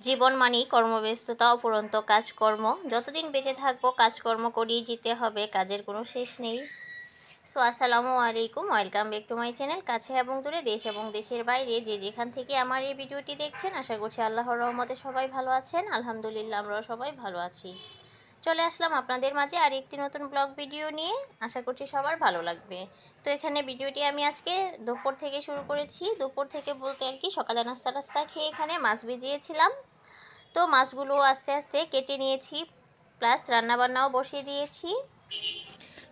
জীবন মানেই কর্মব্যস্ততা, অফুরন্ত কাজকর্ম। যতদিন বেঁচে থাকবো কাজকর্ম করেই যেতে হবে, কাজের কোনো শেষ নেই। সো আসসালামু আলাইকুম, welcome back to my channel. কাছে এবং দূরে, দেশ এবং দেশের বাইরে যে যেখান থেকে আমার এই ভিডিওটি দেখছেন, আশা করছি আল্লাহর রহমতে সবাই ভালো আছেন। আলহামদুলিল্লাহ, আমরাও সবাই ভালো আছি। চলে আসলাম আপনাদের মাঝে আর একটি নতুন ব্লগ ভিডিও নিয়ে। আশা করছি সবার ভালো লাগবে। তো এখানে ভিডিওটি আমি আজকে দুপুর থেকে শুরু করেছি। দুপুর থেকে বলতে আর কি, সকালে নাস্তা খেয়ে এখানে মাছ ভিজিয়েছিলাম। তো মাছগুলো আস্তে আস্তে কেটে নিয়েছি, প্লাস রান্নাবান্নাও বসিয়ে দিয়েছি।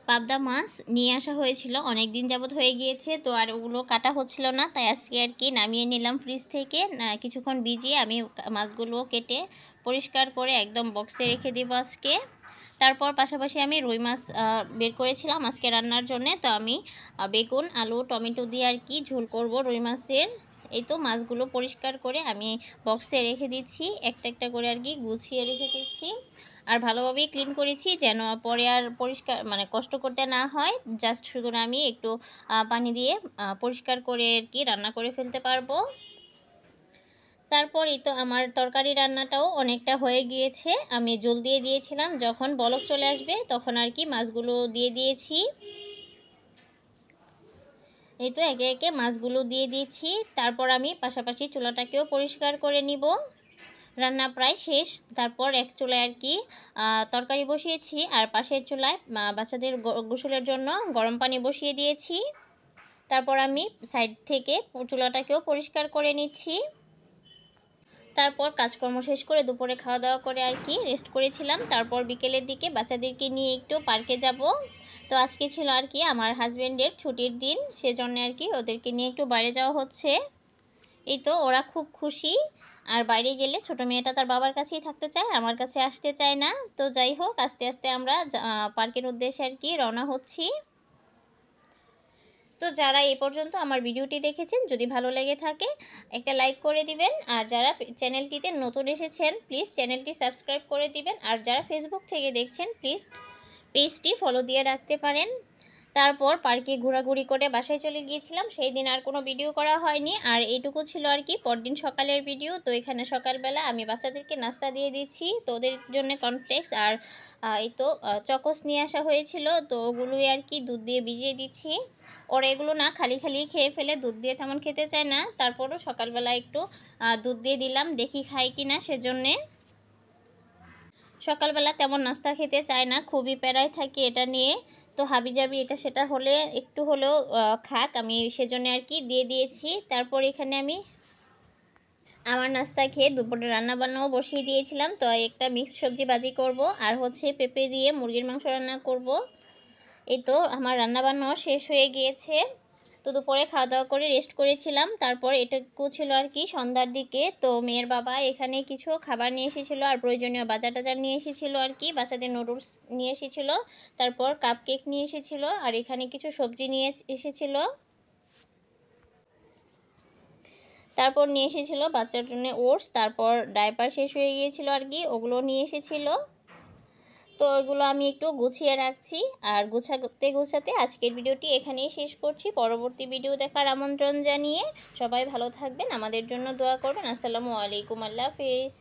পাবদা মাছ নিয়ে আসা হয়েছিল, অনেক দিন যাবত হয়ে গিয়েছে, তো আর ওগুলো কাটা হচ্ছিল না, তাই আজকে আর কি নামিয়ে নিলাম ফ্রিজ থেকে। কিছুক্ষণ ভিজিয়ে আমি মাছগুলো কেটে পরিষ্কার করে একদম বক্সে রেখে দেবো আজকে। তারপর পাশাপাশি আমি রুই মাছ বের করেছিলাম আজকে রান্নার জন্য। তো আমি বেগুন, আলু, টমেটো দিয়ে আর কি ঝোল করব রুই মাছের। এই তো মাছগুলো পরিষ্কার করে আমি বক্সে রেখে দিচ্ছি, একটা একটা করে আর কি গুছিয়ে রেখে দিচ্ছি। আর ভালোভাবেই ক্লিন করেছি, যেন পরে আর পরিষ্কার মানে কষ্ট করতে না হয়। জাস্ট শুধু আমি একটু পানি দিয়ে পরিষ্কার করে আর কি রান্না করে ফেলতে পারবো। তারপরই তো আমার তরকারি রান্নাটাও অনেকটা হয়ে গিয়েছে। আমি জল দিয়ে দিয়েছিলাম, যখন বলক চলে আসবে তখন আর কি মাছগুলো দিয়ে দিয়েছি। এই তো একে একে মাছগুলো দিয়ে দিয়েছি। তারপর আমি পাশাপাশি চুলাটাকেও পরিষ্কার করে নিব। রান্না প্রায় শেষ। তারপর এক চুলায় আর কি তরকারি বসিয়েছি, আর পাশের চুলায় বাচ্চাদের গোসলের জন্য গরম পানি বসিয়ে দিয়েছি। তারপর আমি সাইড থেকে চুলাটাকেও পরিষ্কার করে নিচ্ছি। তারপর কাজকর্ম শেষ করে দুপুরে খাওয়া দাওয়া করে আর কি রেস্ট করেছিলাম। তারপর বিকেলের দিকে বাচ্চাদেরকে নিয়ে একটু পার্কে যাব। তো আজকে ছিল আর কি আমার হাজব্যান্ডের ছুটির দিন, সেজন্য আর কি ওদেরকে নিয়ে একটু বাইরে যাওয়া হচ্ছে। এই তো ওরা খুব খুশি। আর বাইরে গেলে ছোটো মেয়েটা তার বাবার কাছেই থাকতে চায়, আমার কাছে আসতে চায় না। তো যাই হোক, আস্তে আস্তে আমরা পার্কের উদ্দেশ্যে আর কি রওনা হচ্ছি। তো যারা এই পর্যন্ত আমার ভিডিওটি দেখেছেন, যদি ভালো লেগে থাকে একটা লাইক করে দিবেন। আর যারা চ্যানেলটিতে নতুন এসেছেন, প্লিজ চ্যানেলটি সাবস্ক্রাইব করে দিবেন। আর যারা ফেসবুক থেকে দেখছেন, প্লিজ পেজটি ফলো দিয়ে রাখতে পারেন। তারপর পার্কে ঘোরাঘুরি করে বাসায় চলে গিয়েছিলাম। সেই দিন আর কোনো ভিডিও করা হয়নি। আর এইটুকু ছিল আর কি পরদিন সকালের ভিডিও। তো এখানে সকালবেলা আমি বাচ্চাদেরকে নাস্তা দিয়ে দিচ্ছি। তো ওদের জন্য কর্নফ্লেক্স আর এই তো চকোস নিয়ে আসা হয়েছিল, তো ওগুলোই আর কি দুধ দিয়ে ভিজিয়ে দিচ্ছি। ওরা এগুলো না খালি খালি খেয়ে ফেলে, দুধ দিয়ে তেমন খেতে চায় না। তারপরও সকালবেলা একটু দুধ দিয়ে দিলাম, দেখি খাই কি না সেজন্যে। সকালবেলা তেমন নাস্তা খেতে চায় না, খুবই প্যারায় থাকি এটা নিয়ে। তো হাবিজাবি এটা সেটা হলে একটু হলেও খাক, আমি সেজন্য আর কি দিয়ে দিয়েছি। তারপর এখানে আমি আমার নাস্তা খেয়ে দুপুরে রান্নাবান্নাও বসিয়ে দিয়েছিলাম। তো একটা মিক্সড সবজি ভাজি করব, আর হচ্ছে পেঁপে দিয়ে মুরগির মাংস রান্না করব। এই তো আমার রান্নাবান্নাও শেষ হয়ে গিয়েছে। তো দুপুরে খাওয়া দাওয়া করে রেস্ট করেছিলাম। তারপর এটুকু ছিল আর কি সন্ধ্যার দিকে। তো মেয়ের বাবা এখানে কিছু খাবার নিয়ে এসেছিলো, আর প্রয়োজনীয় বাজার টাজার নিয়ে এসেছিলো আর কি। বাচ্চাদের নুডলস নিয়ে এসেছিলো, তারপর কাপ কেক নিয়ে এসেছিলো, আর এখানে কিছু সবজি নিয়ে এসেছিলো। তারপর নিয়ে এসেছিলো বাচ্চার জন্য ওটস, তারপর ডায়পার শেষ হয়ে গিয়েছিলো আর কি, ওগুলো নিয়ে এসেছিলো। তো এগুলো আমি একটু গুছিয়ে রাখছি। আর গুছাতে গুছাতে আজকের ভিডিওটি এখানেই শেষ করছি। পরবর্তী ভিডিও দেখার আমন্ত্রণ জানিয়ে সবাই ভালো থাকবেন, আমাদের জন্য দোয়া করবেন। আসসালামু আলাইকুম, আল্লাহ হাফেজ।